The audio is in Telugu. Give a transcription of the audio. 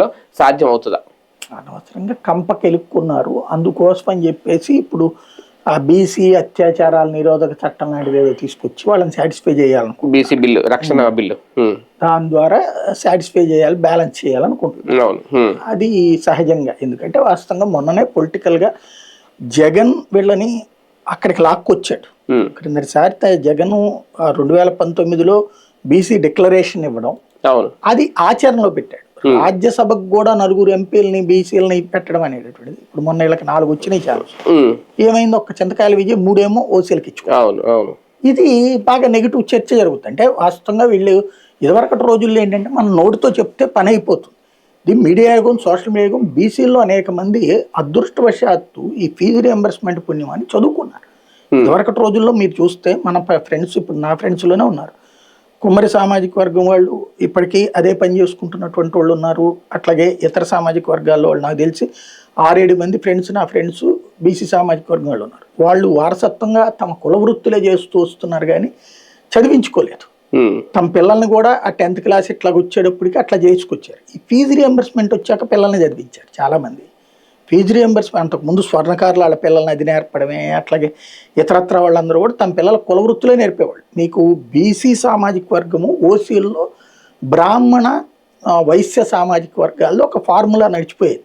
లో సాధ్యం అవుతుందా? అనవసరంగా కంపకెలుక్కున్నారు. అందుకోసం అని చెప్పేసి ఇప్పుడు ఆ బీసీ అత్యాచారాల నిరోధక చట్టం లాంటిది ఏదో తీసుకొచ్చి వాళ్ళని సాటిస్ఫై చేయాలనుకుంటున్నారు. బీసీ బిల్లు, రక్షణ బిల్లు, దాని ద్వారా సాటిస్ఫై చేయాలి, బ్యాలెన్స్ చేయాలనుకుంటున్నారు. అది సహజంగా, ఎందుకంటే వాస్తవంగా మొన్ననే పొలిటికల్గా జగన్ వీళ్ళని అక్కడికి లాక్కొచ్చాడు. క్రిందటిసారి జగన్ 2019లో బీసీ డిక్లరేషన్ ఇవ్వడం, అది ఆచరణలో పెట్టాడు. రాజ్యసభకు కూడా 9 ఎంపీలని బీసీలని పెట్టడం అనేటటువంటిది. ఇప్పుడు మొన్న వీళ్ళకి 4 వచ్చినాయి ఛాన్స్. ఏమైంది, ఒక్క చింతకాయల విజయ్ 3 ఏమో ఓసీలకు ఇచ్చుకున్నారు. ఇది బాగా నెగిటివ్ చర్చ జరుగుతుంది. అంటే వాస్తవంగా వీళ్ళు ఇదివరకటి రోజుల్లో ఏంటంటే మనం నోటితో చెప్తే పని అయిపోతుంది. ఇది మీడియా యుగం, సోషల్ మీడియా యుగం. బీసీల్లో అనేక మంది అదృష్టవశాత్తు ఈ ఫీజు రియంబర్స్మెంట్ పుణ్యం అని చదువుకున్నారు. ఇదివరకటి రోజుల్లో మీరు చూస్తే మన ఫ్రెండ్స్, ఇప్పుడు నా ఫ్రెండ్స్లోనే ఉన్నారు కుమ్మరి సామాజిక వర్గం వాళ్ళు, ఇప్పటికీ అదే పని చేసుకుంటున్నటువంటి వాళ్ళు ఉన్నారు. అట్లాగే ఇతర సామాజిక వర్గాల్లో వాళ్ళు, నాకు తెలిసి 6-7 మంది ఫ్రెండ్స్, నా ఫ్రెండ్స్ బీసీ సామాజిక వర్గం వాళ్ళు ఉన్నారు. వాళ్ళు వారసత్వంగా తమ కుల వృత్తులే చేస్తూ వస్తున్నారు, కానీ చదివించుకోలేదు. తమ పిల్లల్ని కూడా ఆ 10th క్లాస్ ఇట్లా వచ్చేటప్పటికి అట్లా చేసుకొచ్చారు. ఈ ఫీజు రియంబర్స్మెంట్ వచ్చాక పిల్లల్ని చదివించారు చాలామంది. ఫీజు రియంబర్స్మెంట్ అంతకుముందు స్వర్ణకారులు వాళ్ళ పిల్లల్ని అది నేర్పడమే, అట్లాగే ఇతరత్ర వాళ్ళందరూ కూడా తమ పిల్లల కుల వృత్తులే నేర్పేవాళ్ళు. మీకు బీసీ సామాజిక వర్గము, ఓసీల్లో బ్రాహ్మణ వైశ్య సామాజిక వర్గాల్లో ఒక ఫార్ములా నడిచిపోయేది.